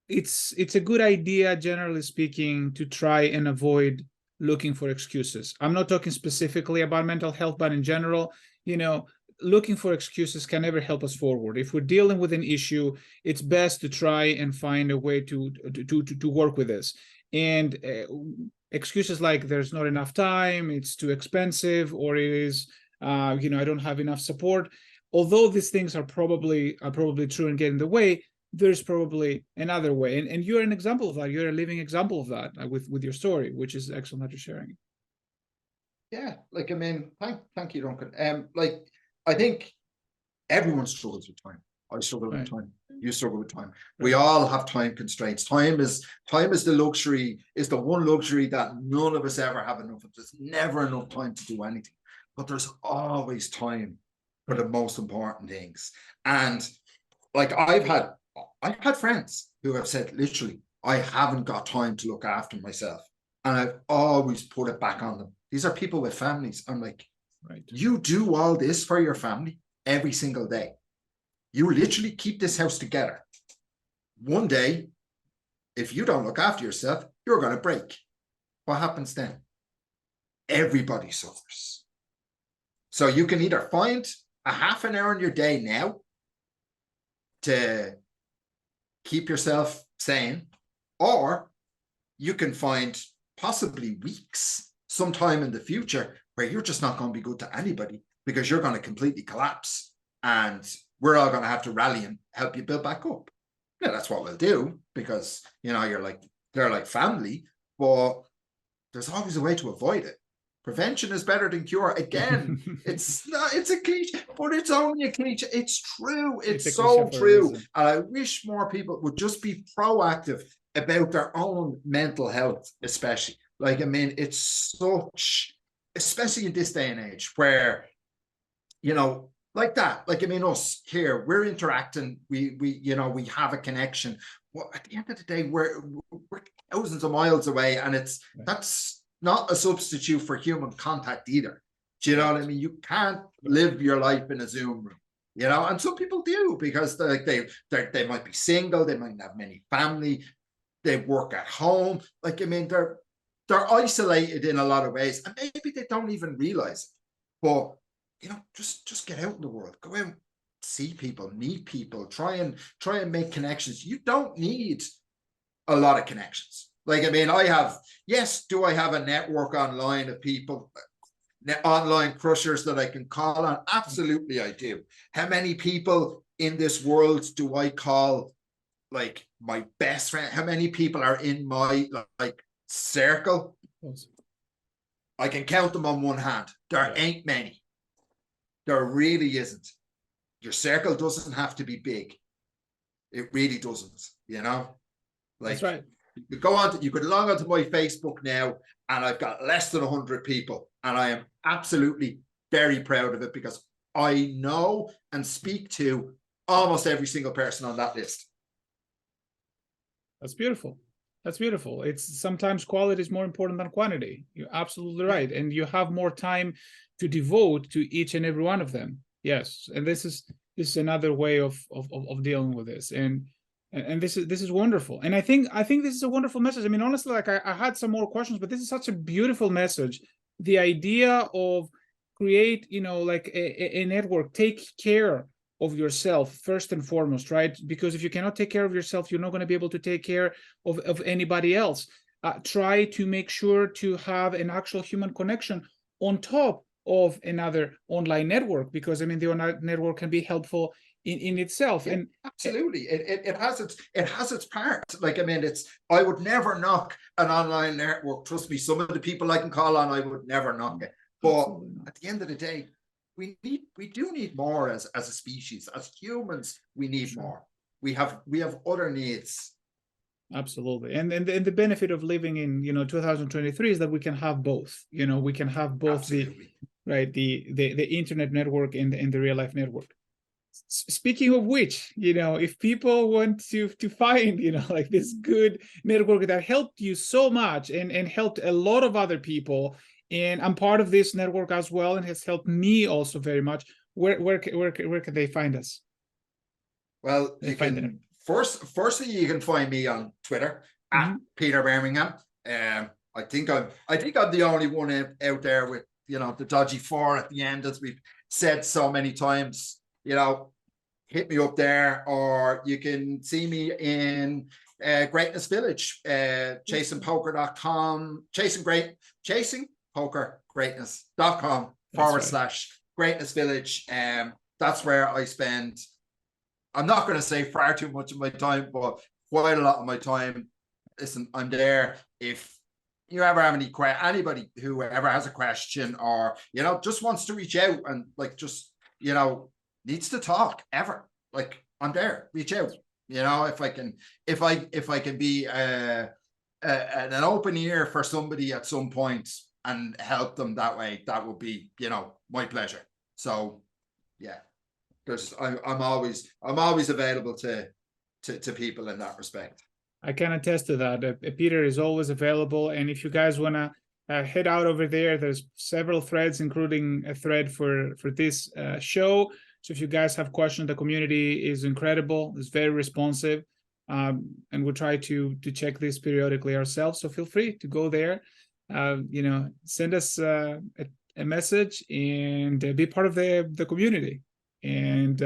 Speaker 1: it's a good idea, generally speaking, to try and avoid looking for excuses. I'm not talking specifically about mental health, but in general, looking for excuses can never help us forward. If we're dealing with an issue, it's best to try and find a way to work with this. And excuses like there's not enough time, it's too expensive, or it is, I don't have enough support. Although these things are probably true and get in the way, there's probably another way. And you're an example of that. You're a living example of that with your story, which is excellent that you're sharing.
Speaker 2: Yeah, like, I mean, thank you, Duncan. Like, I think everyone struggles with time. I struggle with time. You struggle with time. We all have time constraints. Time is the one luxury that none of us ever have enough of. There's never enough time to do anything, but there's always time for the most important things. And like, I've had friends who have said, literally, I haven't got time to look after myself. And I've always put it back on them. These are people with families. I'm like, you do all this for your family every single day. You literally keep this house together. One day, if you don't look after yourself, you're going to break. What happens then? Everybody suffers. So you can either find a half an hour in your day now to keep yourself sane, or you can find possibly weeks sometime in the future where you're just not going to be good to anybody, because you're going to completely collapse, and we're all going to have to rally and help you build back up. Yeah, that's what we'll do, because they're like family, but there's always a way to avoid it. Prevention is better than cure. Again, it's a cliche, but it's only a cliche. It's true. It's so true. And I wish more people would just be proactive about their own mental health, especially. Like, I mean, it's such, especially in this day and age where, you know, like that, like, I mean, us here, we're interacting, we have a connection. Well, at the end of the day, we're thousands of miles away, and that's not a substitute for human contact either. Do you know what I mean? You can't live your life in a Zoom room, you know, and some people do, because they might be single, they might have many family, they work at home. Like, I mean, they're isolated in a lot of ways, and maybe they don't even realize it. But, you know, just get out in the world, go out, see people, meet people, try and make connections. You don't need a lot of connections. Like, I mean, do I have a network online of people, online crushers that I can call on? Absolutely, I do. How many people in this world do I call like my best friend? How many people are in my like circle? I can count them on one hand. There ain't many. There really isn't. Your circle doesn't have to be big. It really doesn't, you know? Like,
Speaker 1: that's right.
Speaker 2: You could log onto my Facebook now, and I've got less than 100 people, and I am absolutely very proud of it, because I know and speak to almost every single person on that list.
Speaker 1: That's beautiful. That's beautiful. It's sometimes quality is more important than quantity. You're absolutely right. And you have more time to devote to each and every one of them. Yes. And this is another way of dealing with this. And this is wonderful. And I think this is a wonderful message. I mean, honestly, like I had some more questions, but this is such a beautiful message. The idea of create, you know, like a network, take care of yourself first and foremost, right? Because if you cannot take care of yourself, you're not going to be able to take care of anybody else. Try to make sure to have an actual human connection on top of another online network, because I mean, the online network can be helpful in itself. And
Speaker 2: absolutely, it has its parts. Like, I mean, I would never knock an online network. Trust me, some of the people I can call on, I would never knock it. But at the end of the day, we do need more as a species, as humans. We need more. We have other needs.
Speaker 1: Absolutely. And the benefit of living in, you know, 2023 is that we can have both. You know, we can have both. Absolutely. the internet network and the real life network. Speaking of which, you know, if people want to find, you know, like this good network that helped you so much and helped a lot of other people, and I'm part of this network as well, and has helped me also very much, where can they find us?
Speaker 2: Well, you can firstly you can find me on Twitter at Peter Birmingham. I think I'm the only one out there with, you know, the dodgy 4 at the end, as we've said so many times. You know, hit me up there, or you can see me in Greatness Village, chasingpoker.com, chasingpokergreatness.com /Greatness Village. That's where I spend, I'm not going to say far too much of my time, but quite a lot of my time. Listen, I'm there. If you ever have anybody who ever has a question, or, you know, just wants to reach out and, like, just, you know, needs to talk ever, like, I'm there. Reach out. You know, if I can be an open ear for somebody at some point and help them that way, that would be, you know, my pleasure. So yeah, I'm always available to people in that respect.
Speaker 1: I can attest to that. Peter is always available, and if you guys want to head out over there, there's several threads, including a thread for this show. So if you guys have questions, the community is incredible. It's very responsive, and we try to check this periodically ourselves. So feel free to go there. You know, send us a message and be part of the community. And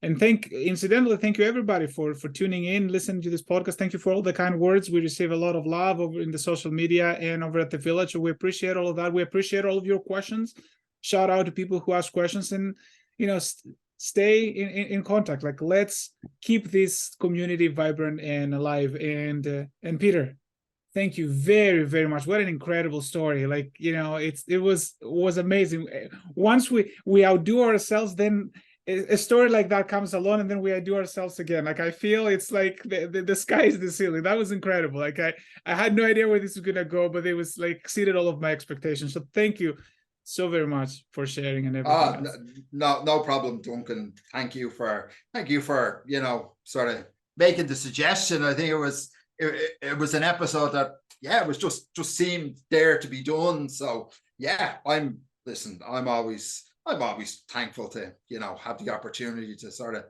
Speaker 1: incidentally, thank you everybody for tuning in, listening to this podcast. Thank you for all the kind words. We receive a lot of love over in the social media and over at the village. So we appreciate all of that. We appreciate all of your questions. Shout out to people who ask questions, and, you know, stay in contact. Like, let's keep this community vibrant and alive. And Peter, Thank you very, very much. What an incredible story. Like, you know, it was amazing. Once we outdo ourselves, then a story like that comes along, and then we outdo ourselves again. Like, I feel it's like the sky is the ceiling. That was incredible. Like, I had no idea where this was gonna go, but it was like exceeded all of my expectations. So thank you so very much for sharing and everything else.
Speaker 2: No problem, Duncan. Thank you for you know, sort of making the suggestion. I think it was an episode that, yeah, it was just seemed there to be done. So yeah, I'm always thankful to, you know, have the opportunity to sort of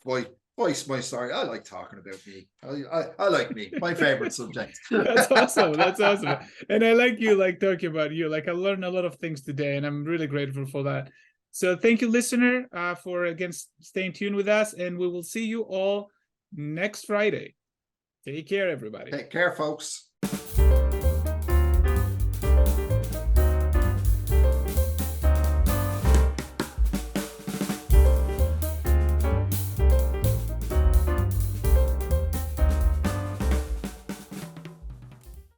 Speaker 2: voice my story. I like talking about me. I like me, my favorite subject.
Speaker 1: That's awesome. That's awesome. And I like you, like talking about you. Like, I learned a lot of things today, and I'm really grateful for that. So thank you, listener, for again staying tuned with us, and we will see you all next Friday. Take care, everybody.
Speaker 2: Take care, folks.